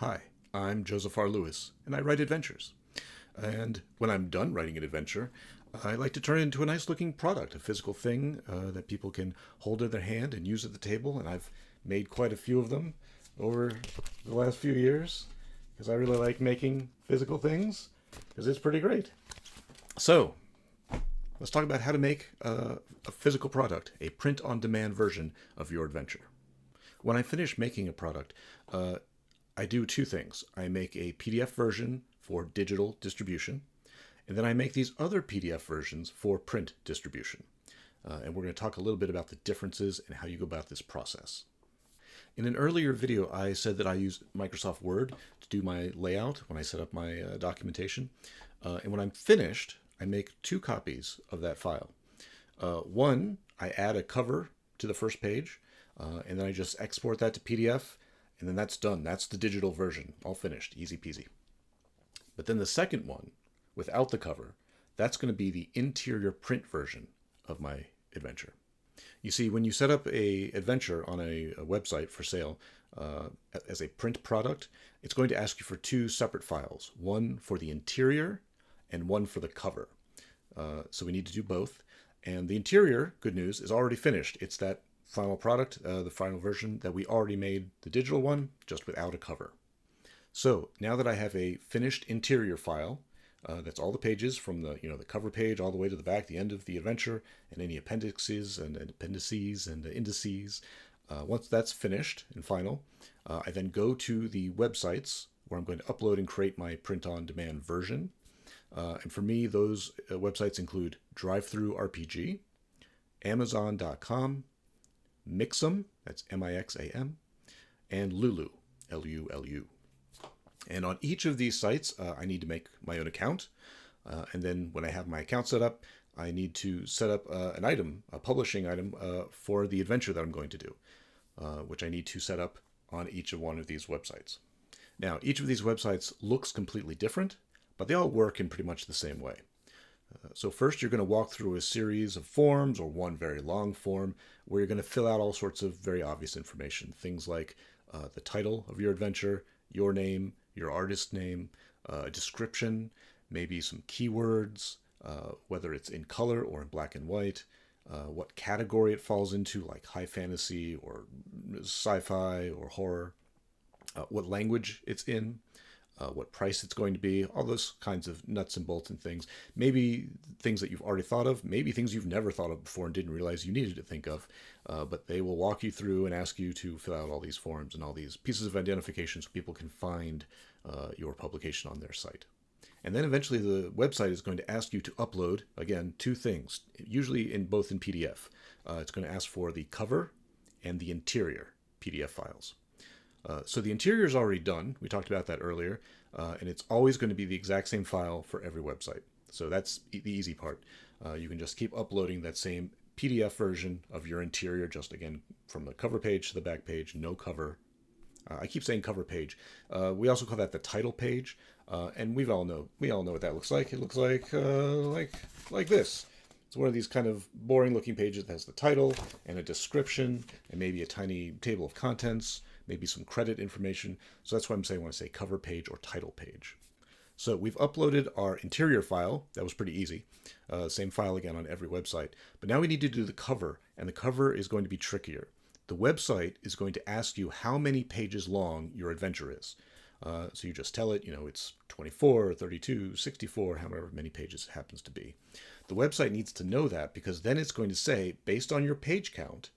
Hi, I'm josephrlewis, and I write adventures. And when I'm done writing an adventure, I like to turn it into a nice looking product, a physical thing that people can hold in their hand and use at the table. And I've made quite a few of them over the last few years because I really like making physical things because it's pretty great. So, let's talk about how to make a physical product, a print on demand version of your adventure. When I finish making a product, I do two things. I make a PDF version for digital distribution, and then I make these other PDF versions for print distribution. And we're going to talk a little bit about the differences and how you go about this process. In an earlier video, I said that I use Microsoft Word to do my layout when I set up my documentation. And when I'm finished, I make two copies of that file. One, I add a cover to the first page, and then I just export that to PDF, and then that's done. That's the digital version, all finished, easy peasy. But then the second one, without the cover, that's going to be the interior print version of my adventure. You see, when you set up a adventure on a website for sale as a print product, it's going to ask you for two separate files, one for the interior and one for the cover. So we need to do both. And the interior, good news, is already finished. It's that final product, the final version that we already made, the digital one, just without a cover. So now that I have a finished interior file, that's all the pages from the cover page all the way to the back, the end of the adventure, and any appendices and indices. Once that's finished and final, I then go to the websites where I'm going to upload and create my print-on-demand version. And for me, those websites include DriveThruRPG, Amazon.com, Mixam, that's Mixam, and Lulu, Lulu. And on each of these sites, I need to make my own account. And then when I have my account set up, I need to set up an item, a publishing item for the adventure that I'm going to do, which I need to set up on each of one of these websites. Now, each of these websites looks completely different, but they all work in pretty much the same way. So first, you're going to walk through a series of forms, or one very long form, where you're going to fill out all sorts of very obvious information. Things like the title of your adventure, your name, your artist name, a description, maybe some keywords, whether it's in color or in black and white, what category it falls into, like high fantasy or sci-fi or horror, what language it's in, what price it's going to be, all those kinds of nuts and bolts and things. Maybe things that you've already thought of, maybe things you've never thought of before and didn't realize you needed to think of, but they will walk you through and ask you to fill out all these forms and all these pieces of identification so people can find your publication on their site. And then eventually the website is going to ask you to upload, again, two things, usually both in PDF. It's going to ask for the cover and the interior PDF files. So the interior is already done. We talked about that earlier, and it's always going to be the exact same file for every website. So that's the easy part. You can just keep uploading that same PDF version of your interior, just again from the cover page to the back page, no cover. I keep saying cover page. We also call that the title page, and we all know what that looks like. It looks like this. It's one of these kind of boring-looking pages that has the title and a description and maybe a tiny table of contents, maybe some credit information. So that's what I'm saying when I say cover page or title page. So we've uploaded our interior file. That was pretty easy. Same file again on every website. But now we need to do the cover, and the cover is going to be trickier. The website is going to ask you how many pages long your adventure is. So you just tell it, it's 24, 32, 64, however many pages it happens to be. The website needs to know that because then it's going to say, based on your page count,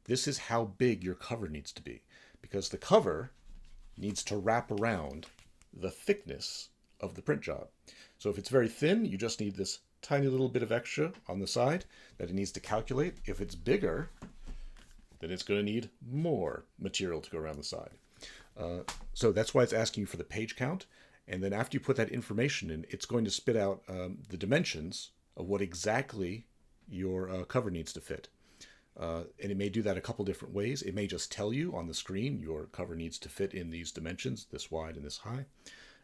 this is how big your cover needs to be. Because the cover needs to wrap around the thickness of the print job. So if it's very thin, you just need this tiny little bit of extra on the side that it needs to calculate. If it's bigger, then it's going to need more material to go around the side. So that's why it's asking you for the page count. And then after you put that information in, it's going to spit out the dimensions of what exactly your cover needs to fit. And it may do that a couple different ways. It may just tell you on the screen your cover needs to fit in these dimensions, this wide and this high.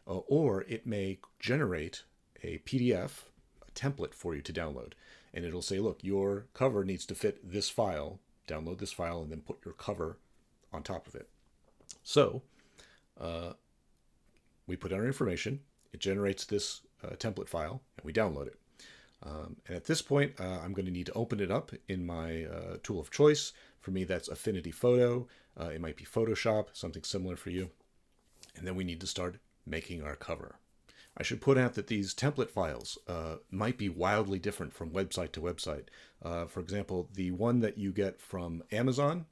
Or it may generate a PDF, a template for you to download. And it'll say, look, your cover needs to fit this file. Download this file and then put your cover on top of it. So we put in our information, it generates this template file, and we download it. And at this point, I'm going to need to open it up in my tool of choice. For me, that's Affinity Photo. It might be Photoshop, something similar for you. And then we need to start making our cover. I should point out that these template files might be wildly different from website to website. For example, the one that you get from Amazon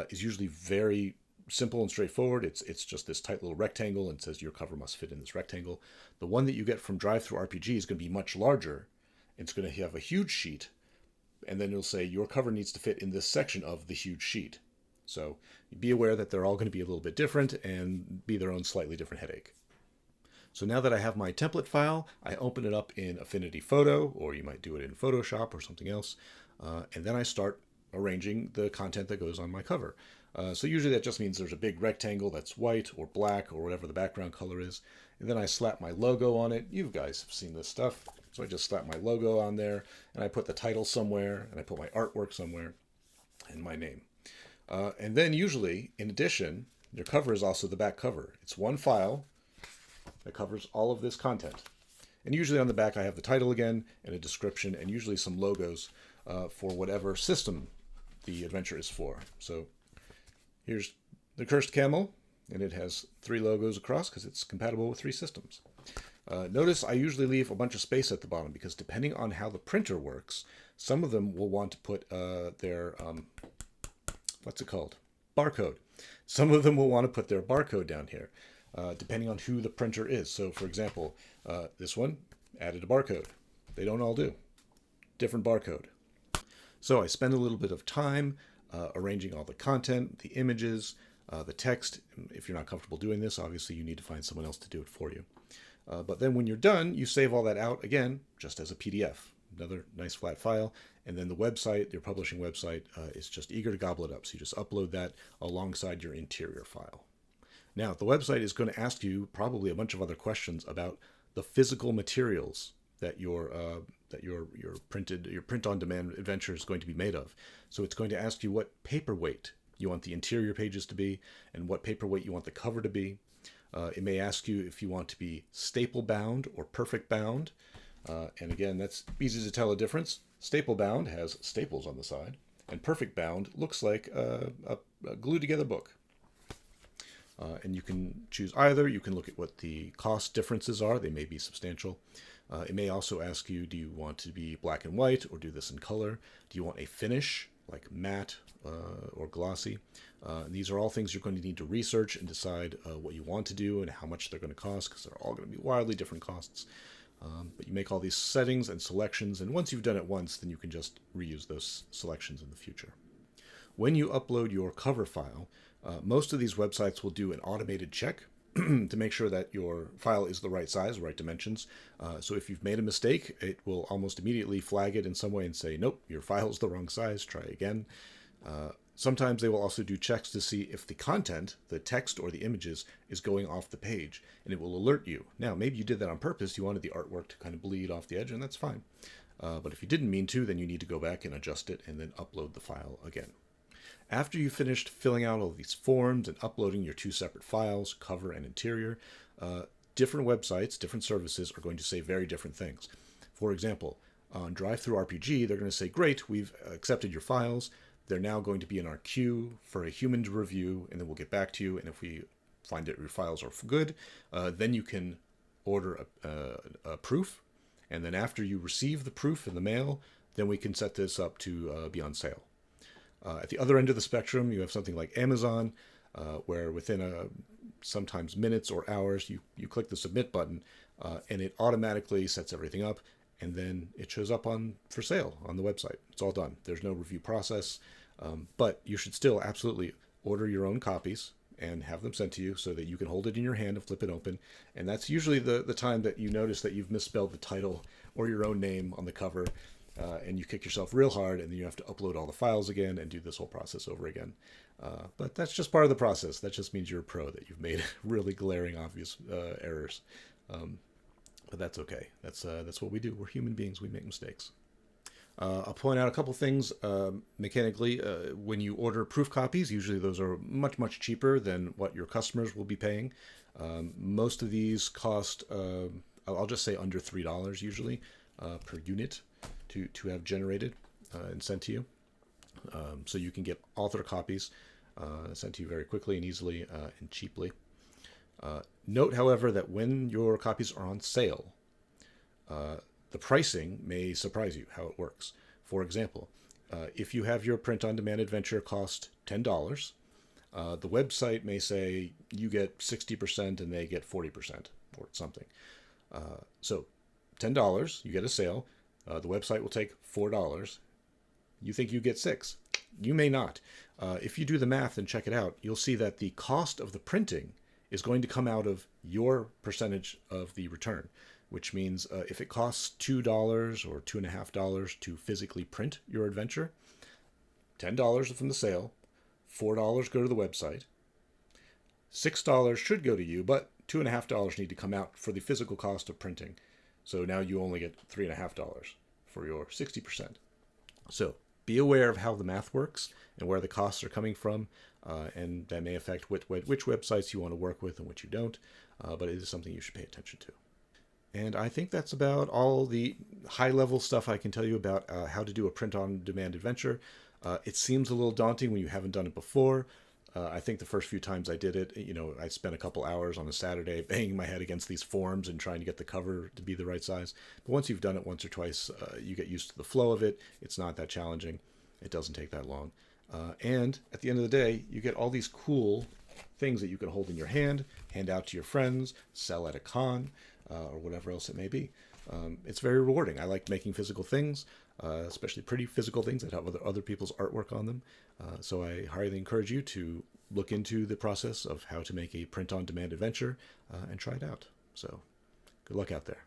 is usually very simple and straightforward. It's just this tight little rectangle and says your cover must fit in this rectangle. The one that you get from DriveThruRPG is going to be much larger. It's going to have a huge sheet, and then it'll say your cover needs to fit in this section of the huge sheet. So be aware that they're all going to be a little bit different and be their own slightly different headache. So now that I have my template file, I open it up in Affinity Photo, or you might do it in Photoshop or something else, and then I start arranging the content that goes on my cover. So usually that just means there's a big rectangle that's white or black or whatever the background color is, and then I slap my logo on it. You guys have seen this stuff. So I just slap my logo on there, and I put the title somewhere, and I put my artwork somewhere, and my name. And then usually, in addition, your cover is also the back cover. It's one file that covers all of this content. And usually on the back I have the title again, and a description, and usually some logos for whatever system the adventure is for. So here's the Cursed Camel, and it has 3 logos across because it's compatible with 3 systems. Notice I usually leave a bunch of space at the bottom because depending on how the printer works, some of them will want to put their, what's it called? Barcode. Some of them will want to put their barcode down here, depending on who the printer is. So for example, this one added a barcode. They don't all do. Different barcode. So I spend a little bit of time arranging all the content, the images, the text. If you're not comfortable doing this, obviously you need to find someone else to do it for you. But then when you're done, you save all that out, again, just as a PDF. Another nice flat file. And then the website, your publishing website, is just eager to gobble it up. So you just upload that alongside your interior file. Now, the website is going to ask you probably a bunch of other questions about the physical materials that your print-on-demand adventure is going to be made of. So it's going to ask you what paperweight you want the interior pages to be and what paperweight you want the cover to be. It may ask you if you want to be staple bound or perfect bound. And again, that's easy to tell a difference. Staple bound has staples on the side, and perfect bound looks like a glued together book. And you can choose either. You can look at what the cost differences are. They may be substantial. It may also ask you, do you want to be black and white or do this in color? Do you want a finish like matte or glossy? These are all things you're going to need to research and decide what you want to do and how much they're going to cost, because they're all going to be wildly different costs. But you make all these settings and selections, and once you've done it once, then you can just reuse those selections in the future. When you upload your cover file, most of these websites will do an automated check to make sure that your file is the right size, right dimensions. So if you've made a mistake, it will almost immediately flag it in some way and say, nope, your file's the wrong size, try again. Sometimes they will also do checks to see if the content, the text or the images, is going off the page, and it will alert you. Now, maybe you did that on purpose. You wanted the artwork to kind of bleed off the edge, and that's fine. But if you didn't mean to, then you need to go back and adjust it and then upload the file again. After you've finished filling out all these forms and uploading your 2 separate files, cover and interior, different websites, different services are going to say very different things. For example, on DriveThruRPG, they're going to say, great, we've accepted your files. They're now going to be in our queue for a human to review, and then we'll get back to you. And if we find that your files are good, then you can order a proof. And then after you receive the proof in the mail, then we can set this up to be on sale. At the other end of the spectrum, you have something like Amazon, where within sometimes minutes or hours, you click the submit button, and it automatically sets everything up, and then it shows up for sale on the website. It's all done. There's no review process, but you should still absolutely order your own copies and have them sent to you so that you can hold it in your hand and flip it open. And that's usually the time that you notice that you've misspelled the title or your own name on the cover, and you kick yourself real hard, and then you have to upload all the files again and do this whole process over again. But that's just part of the process. That just means you're a pro, that you've made really glaring, obvious errors. But that's okay. That's what we do. We're human beings. We make mistakes. I'll point out a couple things mechanically. When you order proof copies, usually those are much, much cheaper than what your customers will be paying. Most of these cost, I'll just say under $3 usually per unit to have generated and sent to you. So you can get author copies sent to you very quickly and easily and cheaply. Note, however, that when your copies are on sale, the pricing may surprise you how it works. For example, if you have your print-on-demand adventure cost $10, the website may say you get 60% and they get 40% or something. So $10, you get a sale. The website will take $4. You think you get $6. You may not. If you do the math and check it out, you'll see that the cost of the printing is going to come out of your percentage of the return, which means if it costs $2 or $2.50 to physically print your adventure, $10 from the sale, $4 go to the website, $6 should go to you, but $2.50 need to come out for the physical cost of printing. So now you only get $3.50 for your 60%. So be aware of how the math works and where the costs are coming from, and that may affect which websites you want to work with and which you don't, but it is something you should pay attention to. And I think that's about all the high-level stuff I can tell you about how to do a print-on-demand adventure. It seems a little daunting when you haven't done it before. I think the first few times I did it, I spent a couple hours on a Saturday banging my head against these forms and trying to get the cover to be the right size. But once you've done it once or twice, you get used to the flow of it. It's not that challenging. It doesn't take that long. And at the end of the day, you get all these cool things that you can hold in your hand out to your friends, sell at a con, or whatever else it may be. It's very rewarding. I like making physical things, especially pretty physical things that have other people's artwork on them. So I highly encourage you to look into the process of how to make a print-on-demand adventure and try it out. So good luck out there.